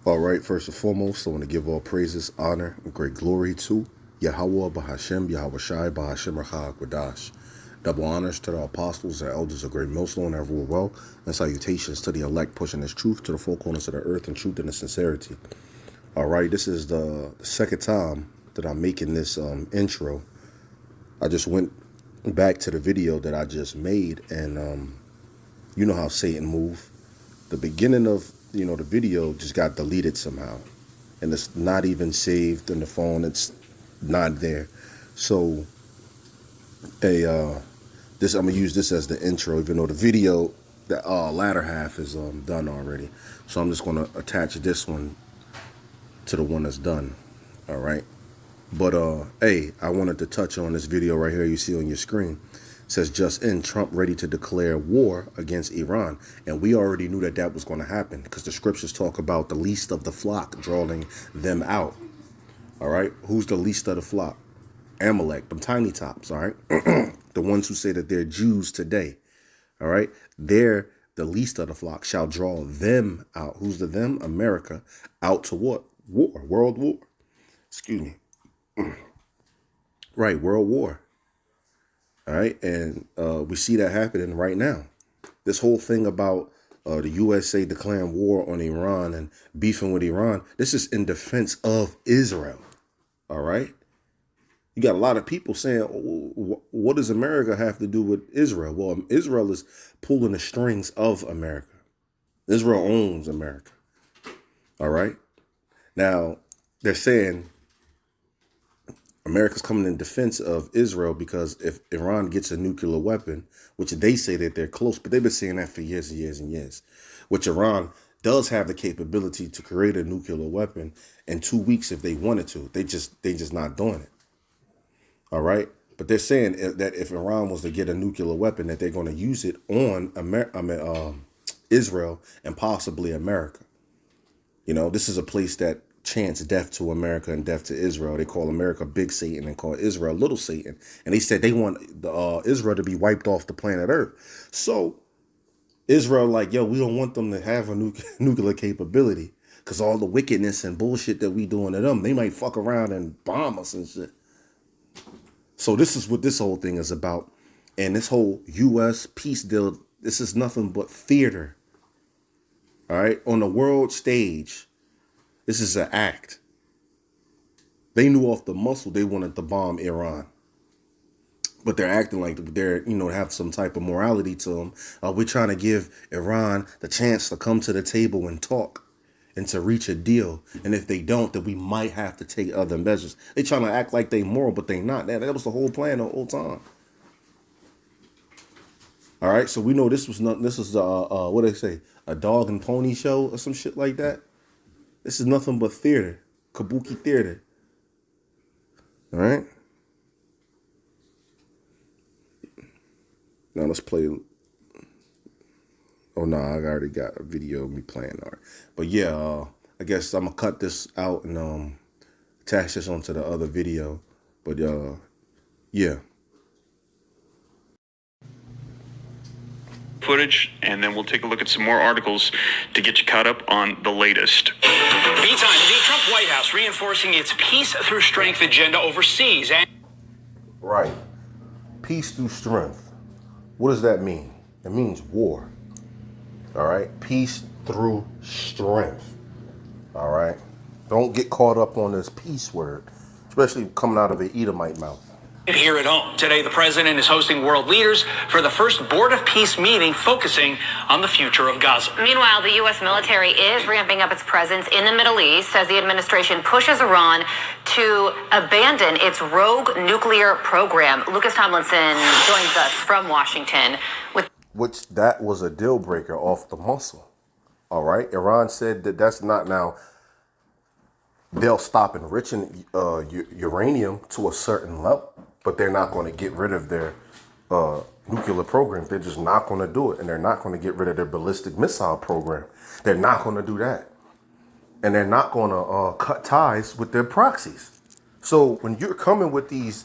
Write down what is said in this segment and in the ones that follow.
All right, first and foremost, I want to give all praises, honor, and great glory to Yahweh Bahashem, Yahweh Shai, Bahashem Rahag Wadash. Double honors to the apostles and elders of great millstone and rule well, and salutations to the elect pushing this truth to the four corners of the earth and truth and sincerity. All right, this is the second time that I'm making this intro. I just went back to the video that I just made, and you know how Satan move. The beginning of the video just got deleted somehow, and it's not even saved in the phone. It's not there. So this I'm gonna use this as the intro, even though the video, the latter half is done already. So I'm just gonna attach this one to the one that's done. All right. But hey, I wanted to touch on this video right here you see on your screen. It says just in, Trump ready to declare war against Iran. And we already knew that was going to happen because the scriptures talk about the least of the flock, drawing them out. All right. Who's the least of the flock? Amalek, them tiny tops. All right. The ones who say that they're Jews today. All right. They're the least of the flock shall draw them out. Who's the them? America. Out to what? War. World war. Excuse me. Right. World war. All right. And we see that happening right now. This whole thing about the USA declaring war on Iran and beefing with Iran, this is in defense of Israel. All right. You got a lot of people saying, what does America have to do with Israel? Well, Israel is pulling the strings of America. Israel owns America. All right. Now, they're saying America's coming in defense of Israel because if Iran gets a nuclear weapon, which they say that they're close, but they've been saying that for years and years and years, which Iran does have the capability to create a nuclear weapon in 2 weeks if they wanted to. They just not doing it. All right. But they're saying that if Iran was to get a nuclear weapon, that they're going to use it on Israel and possibly America. You know, this is a place that chants death to America and death to Israel. They call America Big Satan and call Israel Little Satan. And they said they want Israel to be wiped off the planet Earth. So Israel like, yo, we don't want them to have a nuclear capability because all the wickedness and bullshit that we doing to them, they might fuck around and bomb us and shit. So this is what this whole thing is about. And this whole U.S. peace deal, this is nothing but theater. All right. On the world stage, this is an act. They knew off the muscle they wanted to bomb Iran. But they're acting like they're, have some type of morality to them. We're trying to give Iran the chance to come to the table and talk and to reach a deal. And if they don't, then we might have to take other measures. They trying to act like they moral, but they not. That was the whole plan the whole time. All right. So we know this was not, this is, what do they say? A dog and pony show or some shit like that. This is nothing but theater, kabuki theater. All right. Now let's play. Oh no, I already got a video of me playing art. But yeah, I guess I'm gonna cut this out and attach this onto the other video. But yeah. Footage, and then we'll take a look at some more articles to get you caught up on the latest. Meantime, the Trump White House reinforcing its peace through strength agenda overseas. Right. Peace through strength. What does that mean? It means war. All right. Peace through strength. All right. Don't get caught up on this peace word, especially coming out of an Edomite mouth. Here at home. Today, the president is hosting world leaders for the first Board of Peace meeting focusing on the future of Gaza. Meanwhile, the U.S. military is ramping up its presence in the Middle East as the administration pushes Iran to abandon its rogue nuclear program. Lucas Tomlinson joins us from Washington with... Which that was a deal breaker off the muscle. All right. Iran said that that's not now. They'll stop enriching uranium to a certain level, but they're not going to get rid of their nuclear program. They're just not going to do it. And they're not going to get rid of their ballistic missile program. They're not going to do that. And they're not going to cut ties with their proxies. So when you're coming with these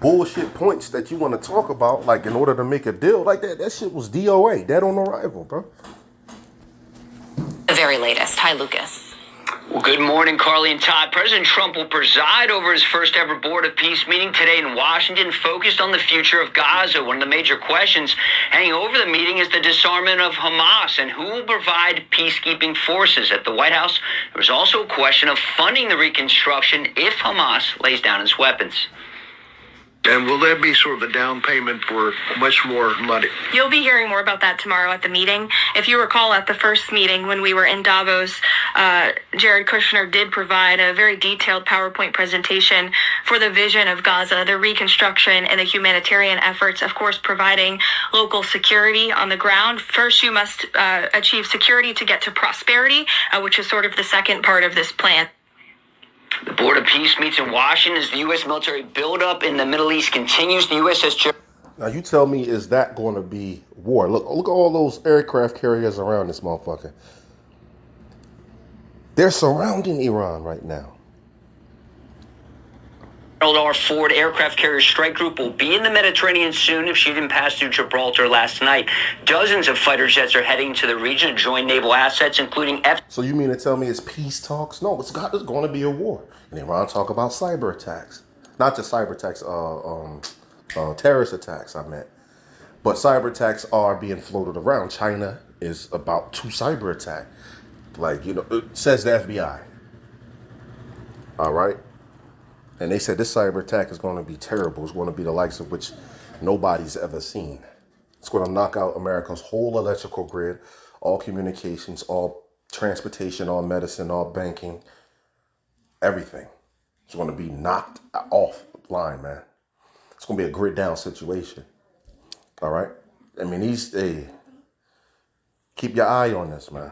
bullshit points that you want to talk about, like in order to make a deal like that shit was DOA, dead on arrival, bro. The very latest. Hi, Lucas. Well, good morning, Carly and Todd. President Trump will preside over his first ever Board of Peace meeting today in Washington, focused on the future of Gaza. One of the major questions hanging over the meeting is the disarmament of Hamas and who will provide peacekeeping forces. At the White House, there was also a question of funding the reconstruction if Hamas lays down its weapons. And will there be sort of a down payment for much more money? You'll be hearing more about that tomorrow at the meeting. If you recall, at the first meeting when we were in Davos, Jared Kushner did provide a very detailed PowerPoint presentation for the vision of Gaza, the reconstruction and the humanitarian efforts, of course, providing local security on the ground. First, you must achieve security to get to prosperity, which is sort of the second part of this plan. The Board of Peace meets in Washington as the U.S. military buildup in the Middle East continues. The USS Now you tell me, is that going to be war? Look at all those aircraft carriers around this motherfucker. They're surrounding Iran right now. Gerald R. Ford aircraft carrier strike group will be in the Mediterranean soon if she didn't pass through Gibraltar last night. Dozens of fighter jets are heading to the region to join naval assets, including So you mean to tell me it's peace talks? No, it's going to be a war. And Iran talk about cyber attacks. Not just cyber attacks, terrorist attacks, I meant. But cyber attacks are being floated around. China is about to cyber attack. Like, it says the FBI. All right? And they said this cyber attack is going to be terrible. It's going to be the likes of which nobody's ever seen. It's going to knock out America's whole electrical grid, all communications, all transportation, all medicine, all banking, everything. It's going to be knocked offline, man. It's going to be a grid down situation. All right? I mean, keep your eye on this, man.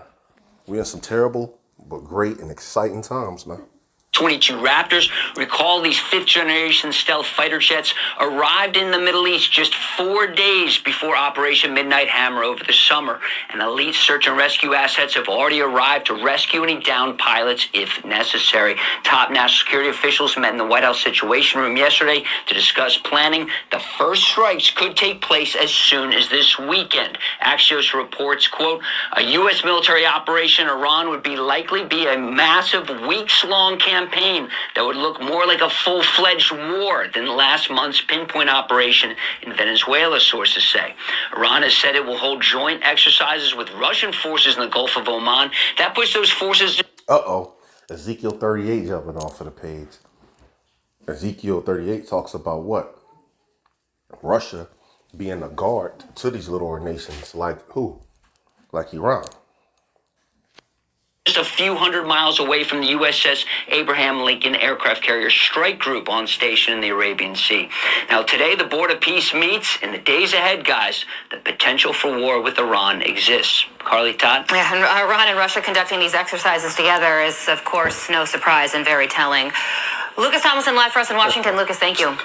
We're in some terrible but great and exciting times, man. 22 Raptors. Recall these fifth-generation stealth fighter jets arrived in the Middle East just 4 days before Operation Midnight Hammer over the summer. And elite search and rescue assets have already arrived to rescue any downed pilots if necessary. Top national security officials met in the White House Situation Room yesterday to discuss planning. The first strikes could take place as soon as this weekend. Axios reports, quote, a U.S. military operation in Iran would likely be a massive weeks-long campaign that would look more like a full-fledged war than last month's pinpoint operation in Venezuela, sources say. Iran has said it will hold joint exercises with Russian forces in the Gulf of Oman. That puts those forces... Ezekiel 38 jumping off of the page. Ezekiel 38 talks about what? Russia being a guard to these little nations. Like who? Like Iran. Just a few hundred miles away from the USS Abraham Lincoln aircraft carrier strike group on station in the Arabian Sea. Now, today, the Board of Peace meets. In the days ahead, guys, the potential for war with Iran exists. Carly, Todd? Yeah, and Iran and Russia conducting these exercises together is, of course, no surprise and very telling. Lucas Tomlinson, live for us in Washington. Lucas, thank you.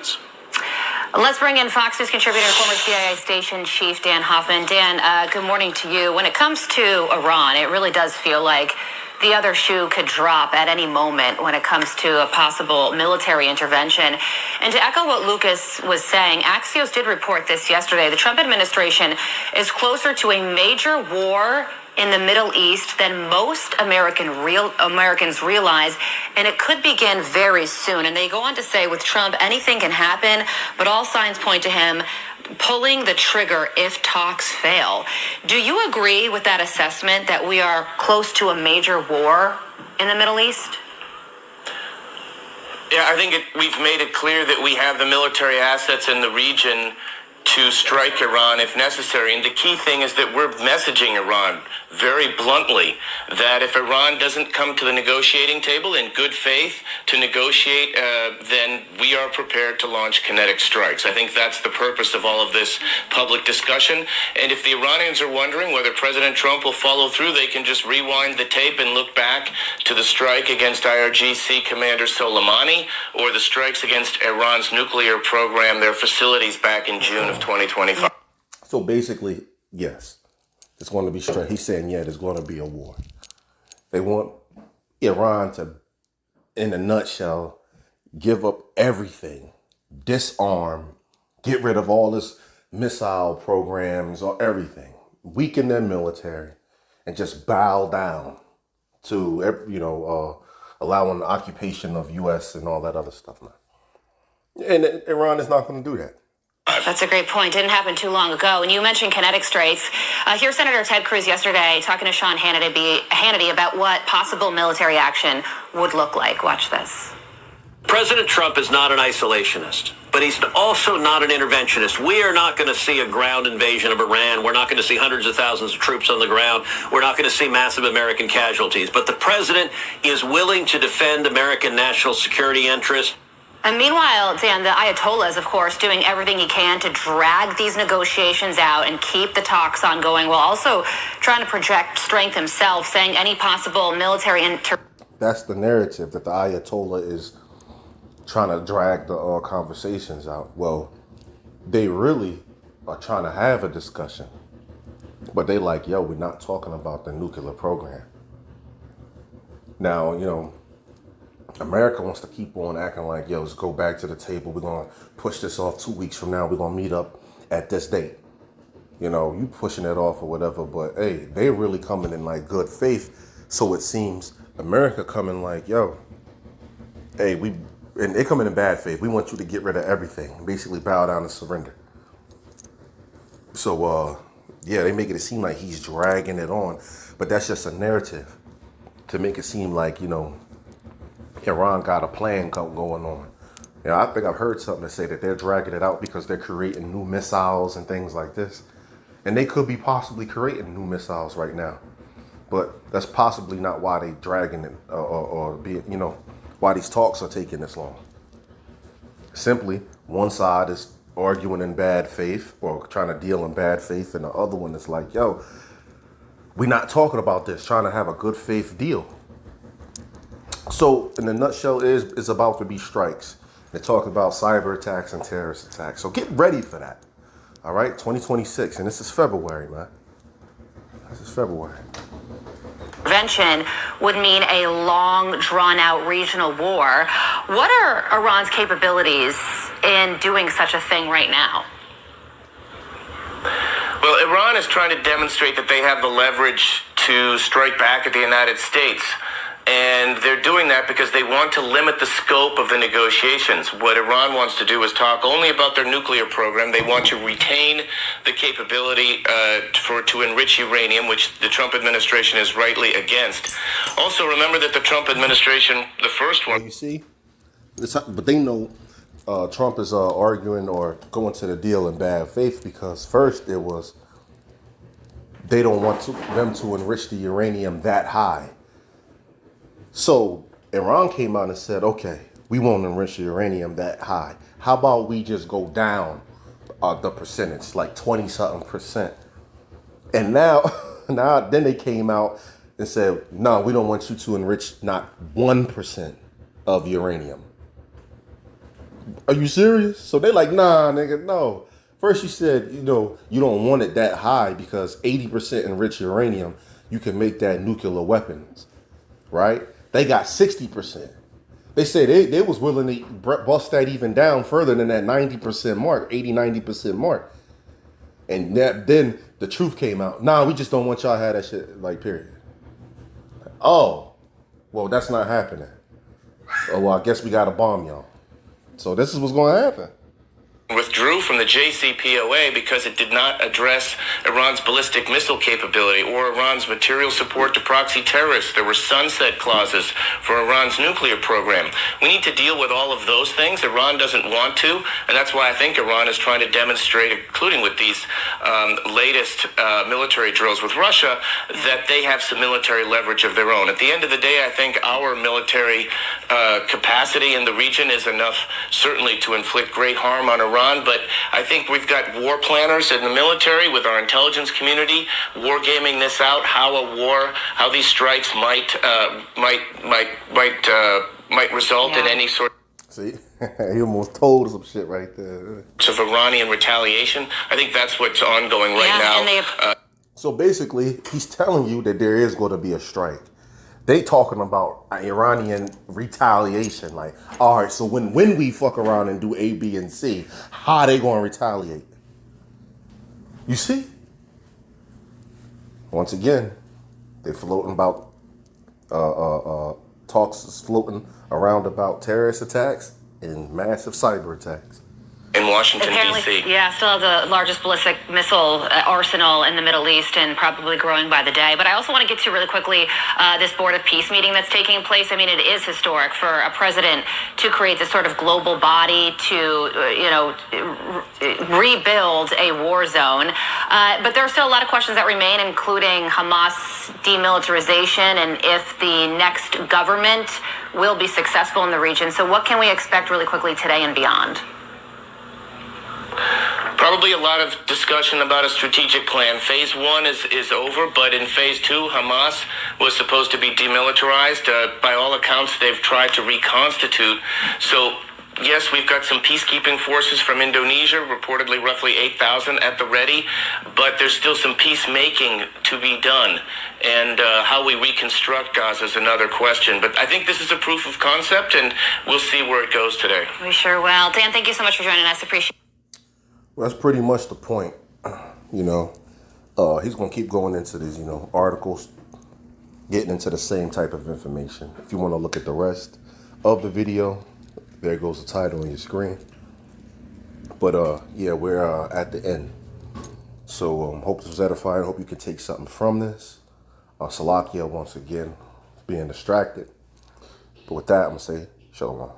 Let's bring in Fox News contributor and former CIA station chief Dan Hoffman. Dan, good morning to you. When it comes to Iran, it really does feel like the other shoe could drop at any moment when it comes to a possible military intervention. And to echo what Lucas was saying, Axios did report this yesterday. The Trump administration is closer to a major war in the Middle East than most Americans realize, and it could begin very soon. And they go on to say, with Trump, anything can happen, but all signs point to him pulling the trigger if talks fail. Do you agree with that assessment that we are close to a major war in the Middle East? Yeah, I think we've made it clear that we have the military assets in the region to strike Iran if necessary. And the key thing is that we're messaging Iran very bluntly that if Iran doesn't come to the negotiating table in good faith to negotiate, then we are prepared to launch kinetic strikes. I think that's the purpose of all of this public discussion. And if the Iranians are wondering whether President Trump will follow through, they can just rewind the tape and look back to the strike against IRGC Commander Soleimani or the strikes against Iran's nuclear program, their facilities back in June of 2025. So basically, yes, it's going to be straight. He's saying, yeah, there's going to be a war. They want Iran to, in a nutshell, give up everything, disarm, get rid of all this missile programs or everything, weaken their military, and just bow down to, allowing the occupation of U.S. and all that other stuff, man. And Iran is not going to do that. That's a great point. Didn't happen too long ago. And you mentioned kinetic strikes. Here's Senator Ted Cruz yesterday talking to Sean Hannity about what possible military action would look like. Watch this. President Trump is not an isolationist, but he's also not an interventionist. We are not going to see a ground invasion of Iran. We're not going to see hundreds of thousands of troops on the ground. We're not going to see massive American casualties. But the president is willing to defend American national security interests. And meanwhile, Dan, the Ayatollah is, of course, doing everything he can to drag these negotiations out and keep the talks ongoing while also trying to project strength himself, saying any possible military That's the narrative, that the Ayatollah is trying to drag the conversations out. Well, they really are trying to have a discussion. But they like, yo, we're not talking about the nuclear program. Now, America wants to keep on acting like, yo, let's go back to the table. We're going to push this off 2 weeks from now. We're going to meet up at this date. You pushing it off or whatever. But, hey, they really coming in like good faith. So it seems America coming like, yo, hey, and they coming in bad faith. We want you to get rid of everything. Basically bow down and surrender. So, they make it seem like he's dragging it on. But that's just a narrative to make it seem like, Iran got a plan going on. I think I've heard something to say that they're dragging it out because they're creating new missiles and things like this. And they could be possibly creating new missiles right now. But that's possibly not why they dragging it why these talks are taking this long. Simply, one side is arguing in bad faith or trying to deal in bad faith, and the other one is like, yo, we're not talking about this, trying to have a good faith deal. So, in a nutshell, it's about to be strikes. They talk about cyber attacks and terrorist attacks. So get ready for that. All right, 2026, and this is February, man. This is February. Intervention would mean a long, drawn-out regional war. What are Iran's capabilities in doing such a thing right now? Well, Iran is trying to demonstrate that they have the leverage to strike back at the United States. And they're doing that because they want to limit the scope of the negotiations. What Iran wants to do is talk only about their nuclear program. They want to retain the capability to enrich uranium, which the Trump administration is rightly against. Also, remember that the Trump administration, the first one... You see? But they know Trump is arguing or going to the deal in bad faith because first it was they don't want them to enrich the uranium that high. So Iran came out and said, okay, we won't enrich uranium that high. How about we just go down the percentage, like 20-something%. And now then they came out and said, no, we don't want you to enrich not 1% of uranium. Are you serious? So they're like, nah, nigga, no. First you said, you don't want it that high because 80% enriched uranium, you can make that nuclear weapons, right? They got 60%. They said they was willing to bust that even down further than that 90% mark, 80-90% mark. And then the truth came out. Nah, we just don't want y'all to have that shit, like, period. Oh, well, that's not happening. Oh, well, I guess we got to bomb y'all. So this is what's going to happen. Withdrew from the JCPOA because it did not address Iran's ballistic missile capability or Iran's material support to proxy terrorists. There were sunset clauses for Iran's nuclear program. We need to deal with all of those things. Iran doesn't want to, and that's why I think Iran is trying to demonstrate, including with these latest military drills with Russia, that they have some military leverage of their own. At the end of the day, I think our military capacity in the region is enough, certainly, to inflict great harm on Iran. But I think we've got war planners in the military with our intelligence community wargaming this out, how these strikes might result in any sort. See, he almost told us some shit right there. Of Iranian retaliation. I think that's what's ongoing right now. So basically, he's telling you that there is going to be a strike. They talking about Iranian retaliation. Like, all right, so when we fuck around and do A, B, and C, how they going to retaliate? You see? Once again, they're floating about talks is floating around about terrorist attacks and massive cyber attacks. In Washington, Apparently, D.C. yeah, still the largest ballistic missile arsenal in the Middle East and probably growing by the day. But I also want to get to really quickly this Board of Peace meeting that's taking place. I mean, it is historic for a president to create this sort of global body to, rebuild a war zone. But there are still a lot of questions that remain, including Hamas demilitarization and if the next government will be successful in the region. So what can we expect really quickly today and beyond? Probably a lot of discussion about a strategic plan. Phase 1 is over, but in Phase 2, Hamas was supposed to be demilitarized. By all accounts, they've tried to reconstitute. So, yes, we've got some peacekeeping forces from Indonesia, reportedly roughly 8,000 at the ready, but there's still some peacemaking to be done. And how we reconstruct Gaza is another question. But I think this is a proof of concept, and we'll see where it goes today. We sure will. Dan, thank you so much for joining us. Appreciate it. Well, that's pretty much the point. He's going to keep going into these, articles, getting into the same type of information. If you want to look at the rest of the video, there goes the title on your screen. But, we're at the end. So, hope this was edifying. Hope you can take something from this. Salakia, once again, being distracted. But with that, I'm going to say, shalom.